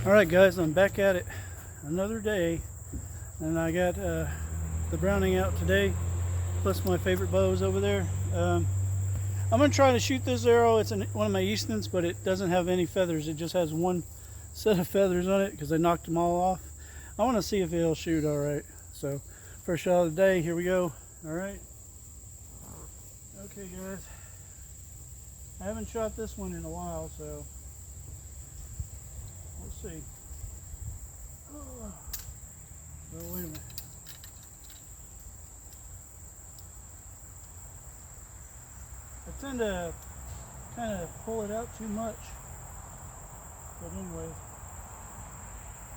Alright guys, I'm back at it another day, and I got the Browning out today, plus my favorite bows over there. I'm going to try to shoot this arrow. It's one of my Eastons, but it doesn't have any feathers. It just has one set of feathers on it because I knocked them all off. I want to see if it'll shoot alright. So, first shot of the day, here we go. Alright. Okay guys, I haven't shot this one in a while, so we'll see. Oh, wait a minute. I tend to kind of pull it out too much, but anyway,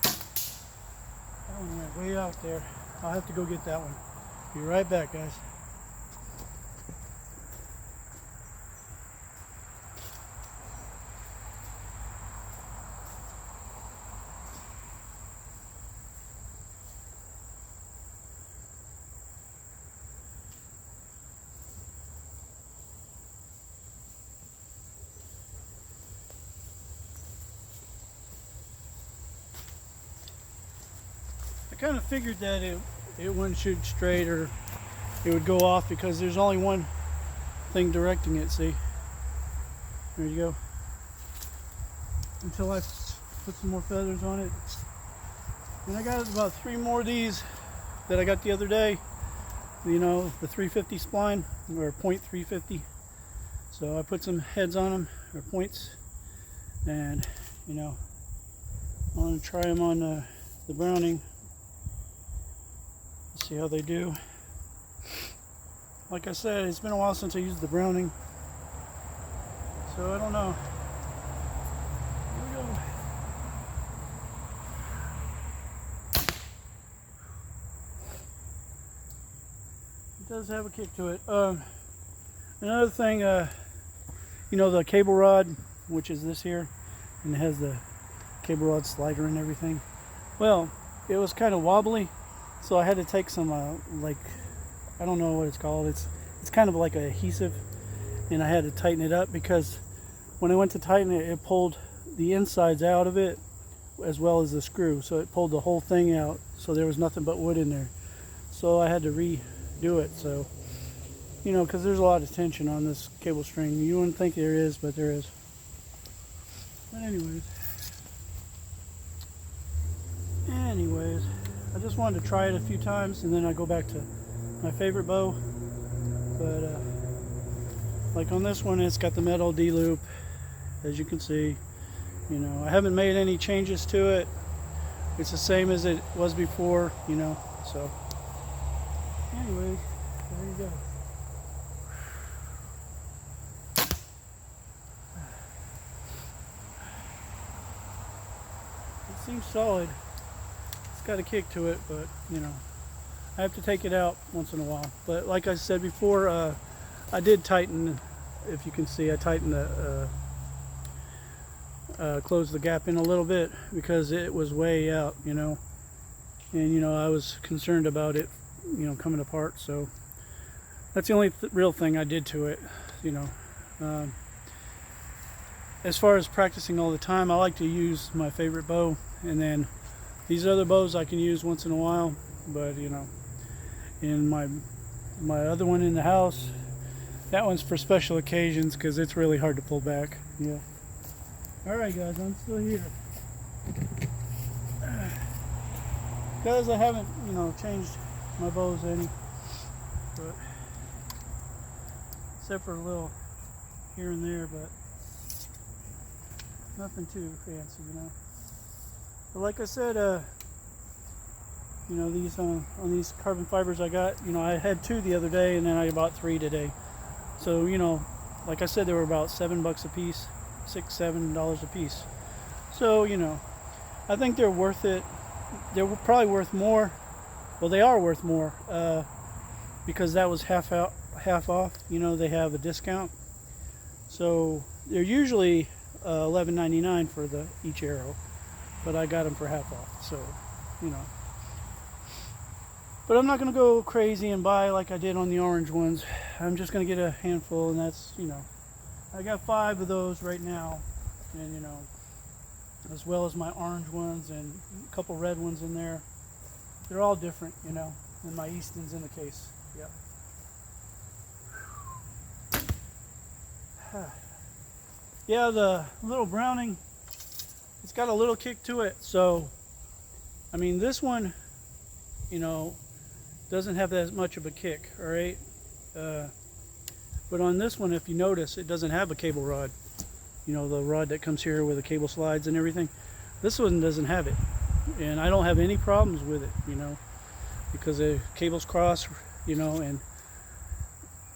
that one went way out there. I'll have to go get that one. Be right back, guys. I kind of figured that it wouldn't shoot straight, or it would go off, because there's only one thing directing it. See, there you go. Until I put some more feathers on it. And I got about 3 more of these that I got the other day, you know, the 350 spline, or .350. So I put some heads on them, or points, and you know, I want to try them on the Browning. See how they do. Like I said, it's been a while since I used the Browning, so I don't know. Here we go. It does have a kick to it. Another thing, you know, the cable rod, which is this here, and it has the cable rod slider and everything. Well, it was kind of wobbly. So I had to take some, like, I don't know what it's called. It's kind of like an adhesive, and I had to tighten it up, because when I went to tighten it, it pulled the insides out of it as well as the screw. So it pulled the whole thing out, so there was nothing but wood in there. So I had to redo it. So, you know, because there's a lot of tension on this cable string. You wouldn't think there is, but there is. But anyways, I just wanted to try it a few times, and then I go back to my favorite bow. But like on this one, it's got the metal D-loop, as you can see. You know, I haven't made any changes to it. It's the same as it was before, you know. So anyways, there you go. It seems solid. Got a kick to it, but you know, I have to take it out once in a while. But like I said before, I did tighten. If you can see, I tightened closed the gap in a little bit, because it was way out, you know, and you know, I was concerned about it, you know, coming apart. So that's the only real thing I did to it, you know. As far as practicing all the time, I like to use my favorite bow, and then these other bows I can use once in a while. But you know, in my other one in the house, that one's for special occasions, because it's really hard to pull back. Yeah. Alright guys, I'm still here. Because I haven't, you know, changed my bows any, but except for a little here and there, but nothing too fancy, you know. But like I said, you know, these on these carbon fibers I got, you know, I had 2 the other day, and then I bought 3 today. So, you know, like I said, they were about $7 a piece, $6-7 a piece. So, you know, I think they're worth it. They're probably worth more. Well, they are worth more, because that was half off. You know, they have a discount. So they're usually $11.99 for each arrow. But I got them for half off, so, you know. But I'm not going to go crazy and buy like I did on the orange ones. I'm just going to get a handful, and that's, you know, I got 5 of those right now, and you know, as well as my orange ones and a couple red ones in there. They're all different, you know, and my Easton's in the case. Yep. Yeah, the little Browning, it's got a little kick to it. So, I mean, this one, you know, doesn't have that much of a kick, all right? But on this one, if you notice, it doesn't have a cable rod. You know, the rod that comes here with the cable slides and everything. This one doesn't have it. And I don't have any problems with it, you know, because the cables cross, you know, and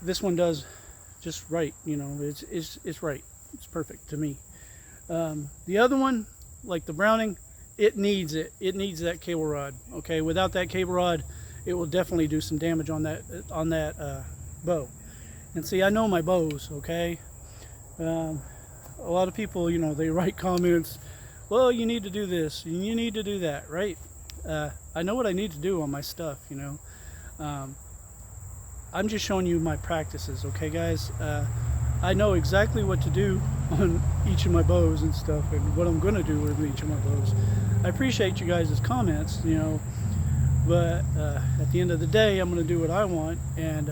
this one does just right, you know, it's right. It's perfect to me. The other one, like the Browning, it needs it. It needs that cable rod. Okay, without that cable rod, it will definitely do some damage on that bow. And see, I know my bows. Okay, a lot of people, you know, they write comments. Well, you need to do this, and you need to do that, right? I know what I need to do on my stuff. You know, I'm just showing you my practices. Okay, guys. I know exactly what to do on each of my bows and stuff, and what I'm going to do with each of my bows. I appreciate you guys' comments, you know, but at the end of the day, I'm going to do what I want. And,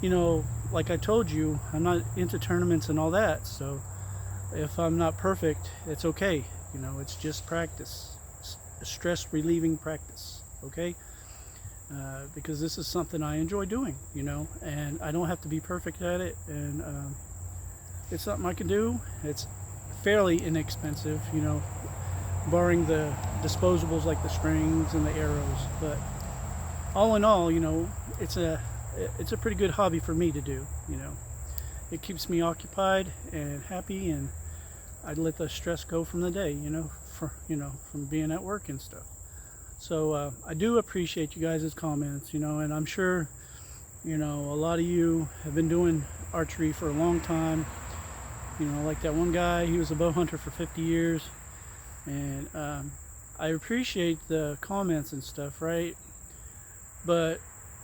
you know, like I told you, I'm not into tournaments and all that. So if I'm not perfect, it's okay. You know, it's just practice, stress relieving practice. Okay. Because this is something I enjoy doing, you know, and I don't have to be perfect at it, and it's something I can do. It's fairly inexpensive, you know, barring the disposables like the strings and the arrows, but all in all, you know, it's a pretty good hobby for me to do, you know. It keeps me occupied and happy, and I let the stress go from the day, you know, from being at work and stuff. So I do appreciate you guys' comments, you know, and I'm sure, you know, a lot of you have been doing archery for a long time. You know, like that one guy, he was a bow hunter for 50 years. And I appreciate the comments and stuff, right? But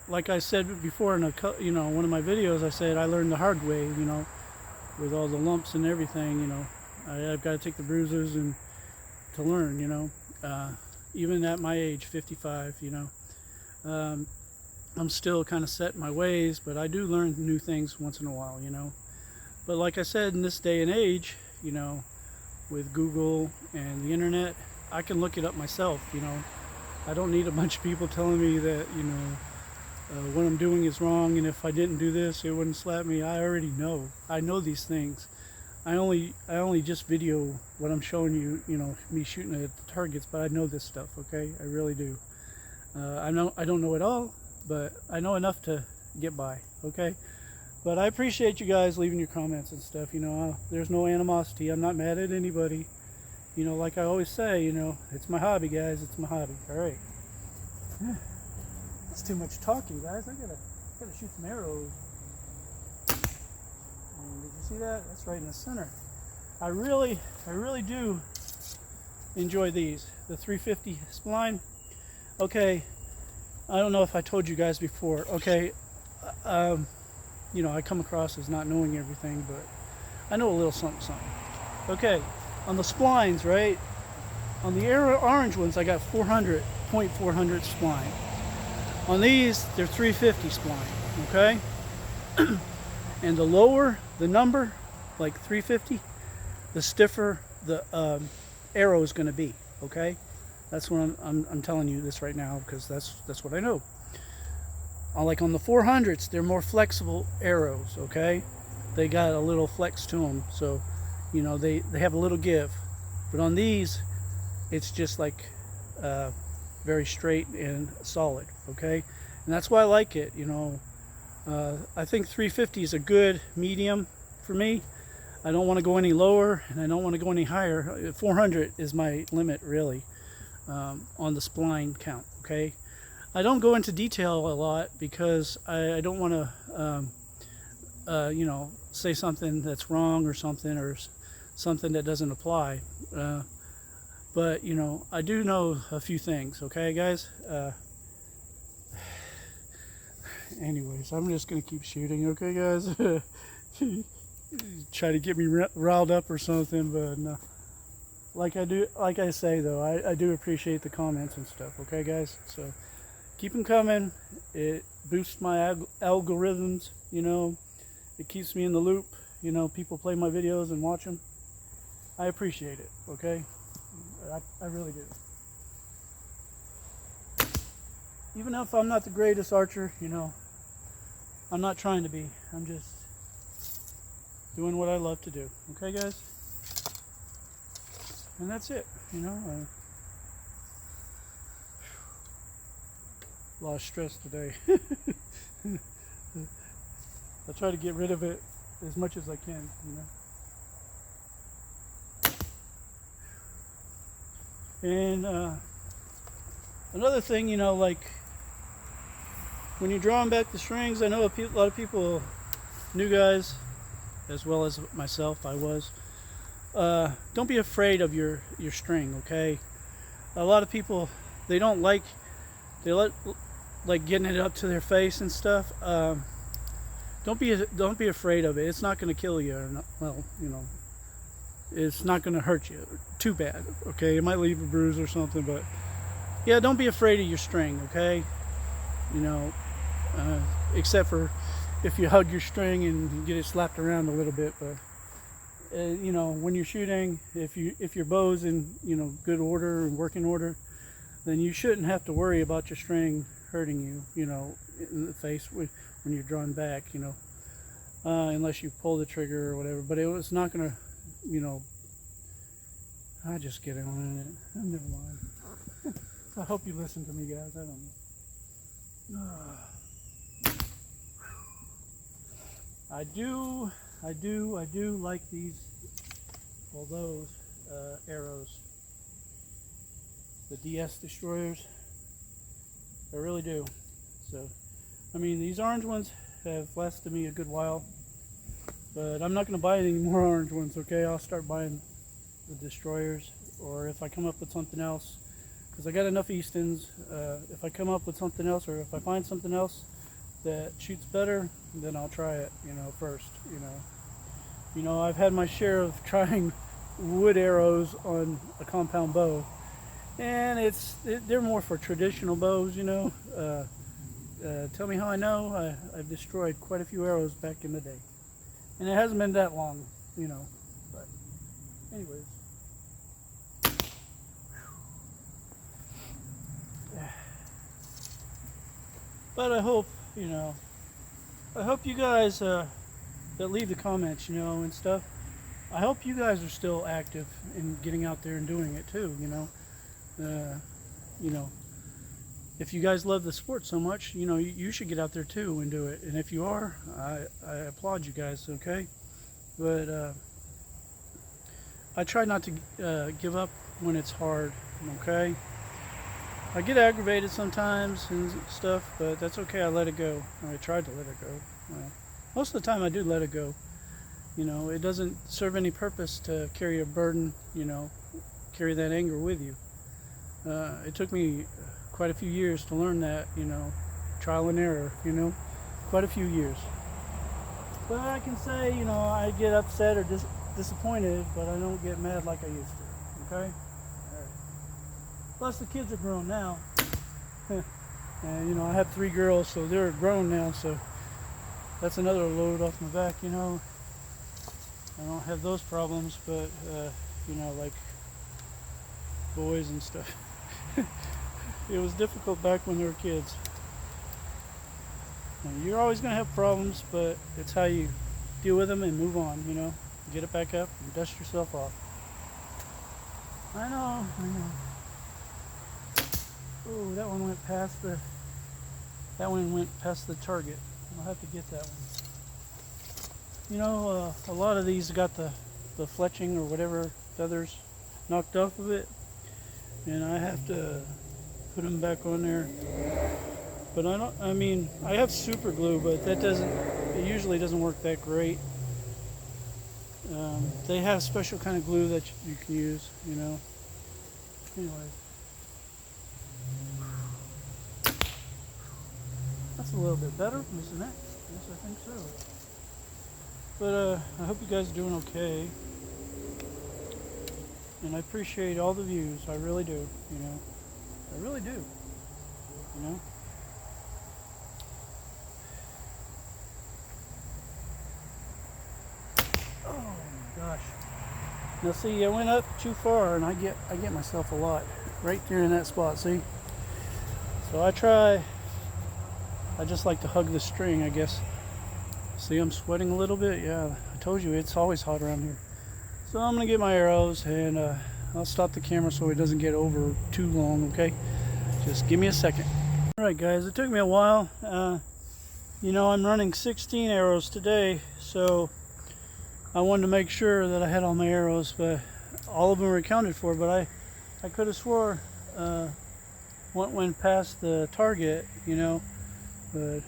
like I said before in you know, one of my videos, I said I learned the hard way, you know, with all the lumps and everything, you know. I've got to take the bruises and to learn, you know. Even at my age, 55, you know, I'm still kind of set in my ways, but I do learn new things once in a while, you know. But like I said, in this day and age, you know, with Google and the internet, I can look it up myself, you know. I don't need a bunch of people telling me that, you know, what I'm doing is wrong, and if I didn't do this, it wouldn't slap me. I already know. I know these things. I only just video what I'm showing you, you know, me shooting at the targets, but I know this stuff, okay? I really do. I don't know it all, but I know enough to get by, okay? But I appreciate you guys leaving your comments and stuff, you know. There's no animosity. I'm not mad at anybody. You know, like I always say, you know, it's my hobby, guys. It's my hobby. All right. That's too much talking, guys. I gotta shoot some arrows. And did you see that? That's right in the center. I really do enjoy these. The 350 spline. Okay, I don't know if I told you guys before. Okay, you know, I come across as not knowing everything, but I know a little something. Okay, on the splines, right? On the orange ones, I got 400, .400 spline. On these, they're 350 spline, okay? And the lower the number, like 350, the stiffer the arrow is going to be, okay? That's what I'm telling you this right now, because that's what I know. Like on the 400s, they're more flexible arrows, okay? They got a little flex to them, so, you know, they have a little give. But on these, it's just like very straight and solid, okay? And that's why I like it, you know. I think 350 is a good medium for me. I don't want to go any lower, and I don't want to go any higher. 400 is my limit, really, on the spline count, okay? I don't go into detail a lot because I don't want to, you know, say something that's wrong or something that doesn't apply. But, you know, I do know a few things, okay, guys? Anyways, I'm just going to keep shooting, okay, guys? Try to get me riled up or something, but no. like I say though, I do appreciate the comments and stuff. Okay, guys. So keep them coming. It boosts my algorithms. You know, it keeps me in the loop. You know, people play my videos and watch them. I appreciate it. Okay, I really do. Even if I'm not the greatest archer, you know, I'm not trying to be. I'm just doing what I love to do. Okay, guys? And that's it, you know. A lot of stress today. I try to get rid of it as much as I can, you know. And another thing, you know, like when you're drawing back the strings, I know a lot of people, new guys, as well as myself, I was. Don't be afraid of your string, okay? A lot of people, they don't like getting it up to their face and stuff. Don't be afraid of it. It's not going to kill you, or not, well, you know, it's not going to hurt you too bad. Okay, it might leave a bruise or something, but yeah, don't be afraid of your string. Okay, you know, except for if you hug your string and you get it slapped around a little bit, but. You know, when you're shooting, if your bow's in, you know, good order and working order, then you shouldn't have to worry about your string hurting you, you know, in the face when you're drawing back, you know, unless you pull the trigger or whatever. But it was not gonna, you know. I just get on it. Never mind. I hope you listen to me, guys. I don't know. I do like these, well, those arrows, the DS destroyers. I really do. So, I mean, these orange ones have lasted me a good while, but I'm not going to buy any more orange ones. Okay, I'll start buying the destroyers, or if I come up with something else, because I got enough Eastons. If I come up with something else, or if I find something else that shoots better, then I'll try it, you know, first, you know, I've had my share of trying wood arrows on a compound bow, and they're more for traditional bows, you know. Tell me how I know. I've destroyed quite a few arrows back in the day, and it hasn't been that long, you know, but anyways. But I hope, you know, I hope you guys that leave the comments, you know, and stuff, I hope you guys are still active in getting out there and doing it too, you know. You know, if you guys love the sport so much, you know, you should get out there too and do it. And if you are, I applaud you guys, okay? But I try not to give up when it's hard, okay? I get aggravated sometimes and stuff, but that's okay. I let it go. I tried to let it go. Most of the time I do let it go. You know, it doesn't serve any purpose to carry a burden, you know, carry that anger with you. It took me quite a few years to learn that, you know, trial and error, you know, quite a few years. But I can say, you know, I get upset or disappointed, but I don't get mad like I used to, okay? Plus the kids are grown now. And you know, I have 3 girls, so they're grown now, so that's another load off my back, you know. I don't have those problems, but you know, like boys and stuff. It was difficult back when they were kids. And you're always going to have problems, but it's how you deal with them and move on, you know. Get it back up and dust yourself off. I know. Oh, that one went past the target. I'll have to get that one. You know, a lot of these got the fletching or whatever feathers knocked off of it, and I have to put them back on there. But I mean, I have super glue, but it usually doesn't work that great. They have special kind of glue that you can use, you know. Anyway. That's a little bit better, isn't it? Yes, I think so. But I hope you guys are doing okay. and I appreciate all the views. I really do, you know. I really do, you know. Oh my gosh. Now see, I went up too far, and I get myself a lot right there in that spot. See, so I just like to hug the string, I guess. See, I'm sweating a little bit. Yeah, I told you it's always hot around here. So I'm gonna get my arrows, and I'll stop the camera so it doesn't get over too long. Okay, just give me a second. All right, guys, it took me a while. You know, I'm running 16 arrows today, so I wanted to make sure that I had all my arrows, but all of them were accounted for. But I could have swore one went past the target, you know. But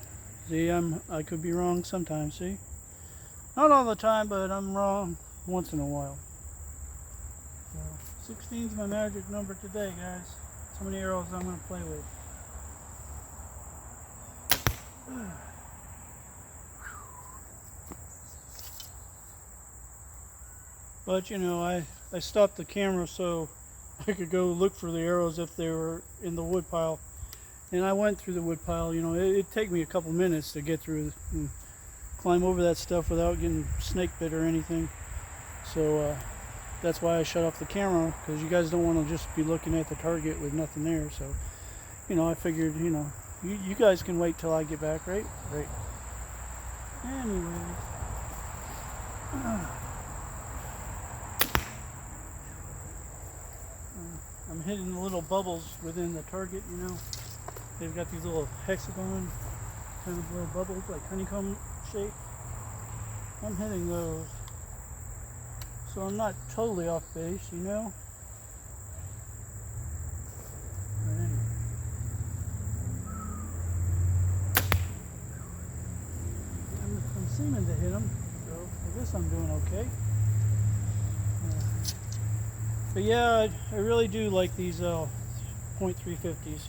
see, I could be wrong sometimes. See, not all the time, but I'm wrong once in a while. So 16 is my magic number today, guys. That's how many arrows I'm going to play with. But you know, I stopped the camera so I could go look for the arrows if they were in the wood pile. And I went through the wood pile. You know, it'd take me a couple minutes to get through and climb over that stuff without getting snake bit or anything. So that's why I shut off the camera, because you guys don't want to just be looking at the target with nothing there. So, you know, I figured, you know, you guys can wait till I get back, right? Right. Anyway. I'm hitting the little bubbles within the target, you know. They've got these little hexagon kind of little bubbles, like honeycomb shape. I'm hitting those. So I'm not totally off base, you know. But anyway. I'm seeming to hit them, so I guess I'm doing okay. But yeah, I really do like these .350s.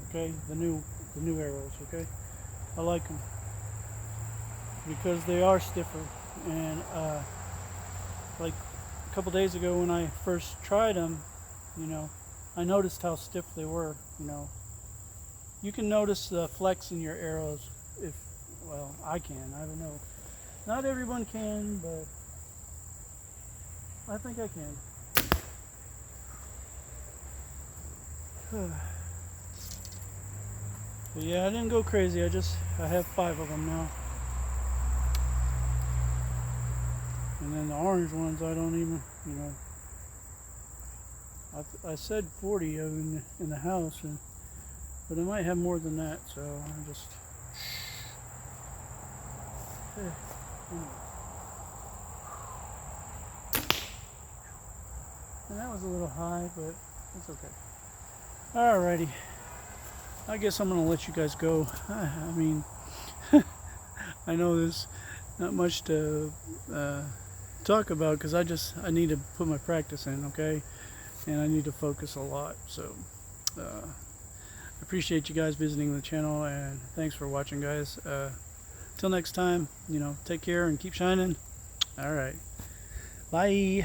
Okay, the new arrows. Okay, I like them because they are stiffer. And like a couple days ago when I first tried them, you know, I noticed how stiff they were. You know, you can notice the flex in your arrows. If, well, I can. I don't know. Not everyone can, but I think I can. But yeah, I didn't go crazy. I have 5 of them now. And then the orange ones, I don't even, you know. I said 40 of them in the house, but I might have more than that. So I just. Anyway. And that was a little high, but it's okay. Alrighty. I guess I'm going to let you guys go. I mean, I know there's not much to talk about because I need to put my practice in, okay? And I need to focus a lot. So, I appreciate you guys visiting the channel, and thanks for watching, guys. Till next time, you know, take care and keep shining. Alright. Bye.